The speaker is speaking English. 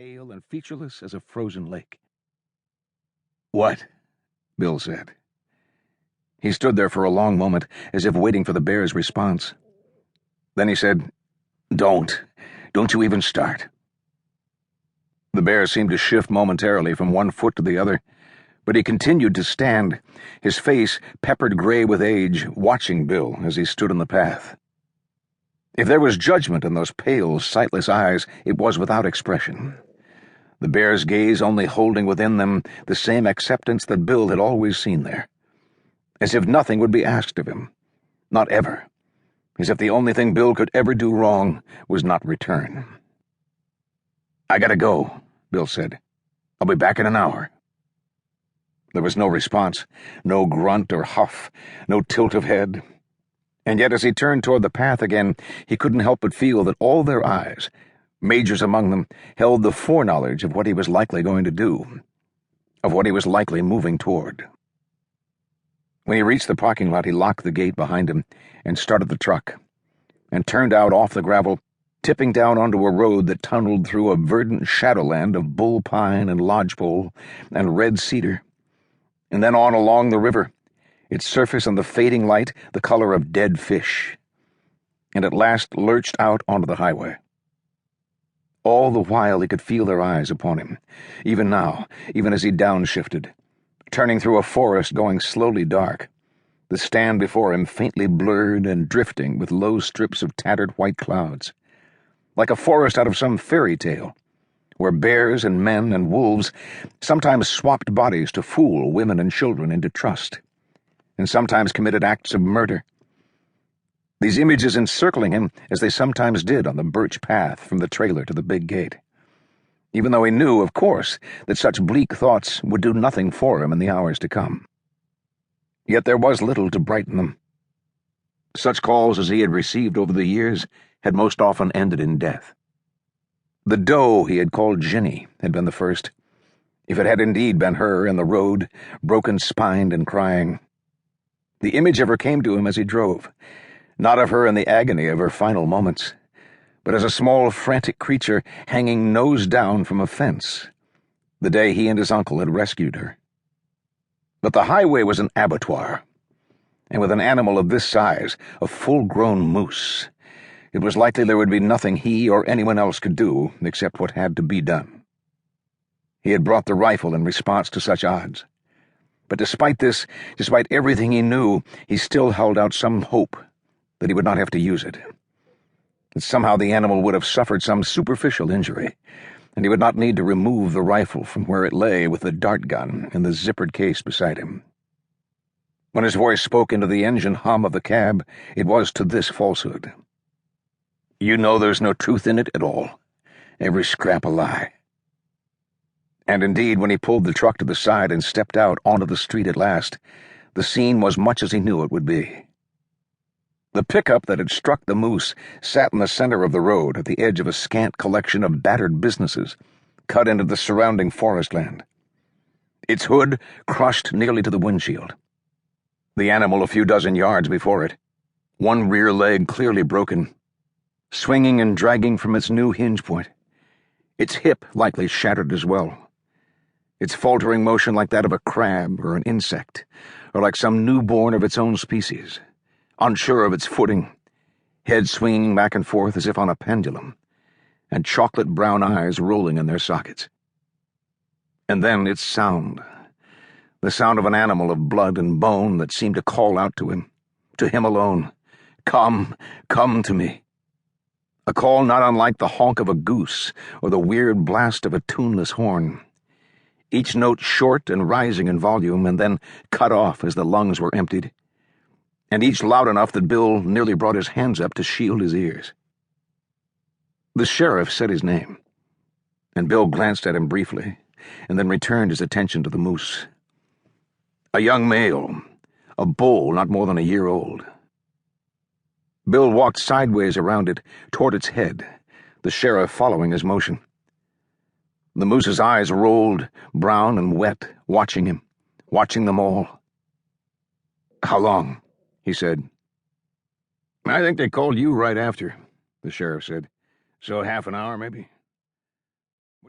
pale and featureless as a frozen lake. "What?" Bill said. He stood there for a long moment, as if waiting for the bear's response. Then he said, Don't you even start." The bear seemed to shift momentarily from one foot to the other, but he continued to stand, his face peppered gray with age, watching Bill as he stood in the path. If there was judgment in those pale, sightless eyes, it was without expression. The bear's gaze only holding within them the same acceptance that Bill had always seen there. As if nothing would be asked of him. Not ever. As if the only thing Bill could ever do wrong was not return. "I gotta go," Bill said. "I'll be back in an hour." There was no response, no grunt or huff, no tilt of head. And yet as he turned toward the path again, he couldn't help but feel that all their eyes, Major's among them, held the foreknowledge of what he was likely going to do, of what he was likely moving toward. When he reached the parking lot, he locked the gate behind him and started the truck, and turned out off the gravel, tipping down onto a road that tunneled through a verdant shadowland of bull pine and lodgepole and red cedar, and then on along the river, its surface in the fading light the color of dead fish, and at last lurched out onto the highway. All the while he could feel their eyes upon him, even now, even as he downshifted, turning through a forest going slowly dark, the stand before him faintly blurred and drifting with low strips of tattered white clouds, like a forest out of some fairy tale, where bears and men and wolves sometimes swapped bodies to fool women and children into trust, and sometimes committed acts of murder. These images encircling him as they sometimes did on the birch path from the trailer to the big gate, even though he knew, of course, that such bleak thoughts would do nothing for him in the hours to come. Yet there was little to brighten them. Such calls as he had received over the years had most often ended in death. The doe he had called Ginny had been the first, if it had indeed been her in the road, broken-spined and crying. The image of her came to him as he drove, not of her in the agony of her final moments, but as a small, frantic creature hanging nose down from a fence, the day he and his uncle had rescued her. But the highway was an abattoir, and with an animal of this size, a full-grown moose, it was likely there would be nothing he or anyone else could do except what had to be done. He had brought the rifle in response to such odds. But despite this, despite everything he knew, he still held out some hope that he would not have to use it. That somehow the animal would have suffered some superficial injury, and he would not need to remove the rifle from where it lay with the dart gun in the zippered case beside him. When his voice spoke into the engine hum of the cab, it was to this falsehood. "You know there's no truth in it at all. Every scrap a lie." And indeed, when he pulled the truck to the side and stepped out onto the street at last, the scene was much as he knew it would be. The pickup that had struck the moose sat in the center of the road at the edge of a scant collection of battered businesses, cut into the surrounding forest land. Its hood crushed nearly to the windshield. The animal a few dozen yards before it, one rear leg clearly broken, swinging and dragging from its new hinge point, its hip likely shattered as well, its faltering motion like that of a crab or an insect, or like some newborn of its own species, unsure of its footing, head swinging back and forth as if on a pendulum, and chocolate-brown eyes rolling in their sockets. And then its sound, the sound of an animal of blood and bone that seemed to call out to him alone, "Come, come to me." A call not unlike the honk of a goose or the weird blast of a tuneless horn, each note short and rising in volume and then cut off as the lungs were emptied, and each loud enough that Bill nearly brought his hands up to shield his ears. The sheriff said his name, and Bill glanced at him briefly, and then returned his attention to the moose. A young male, a bull not more than a year old. Bill walked sideways around it, toward its head, the sheriff following his motion. The moose's eyes rolled, brown and wet, watching him, watching them all. "How long?" he said. "I think they called you right after," the sheriff said. "So half an hour, maybe."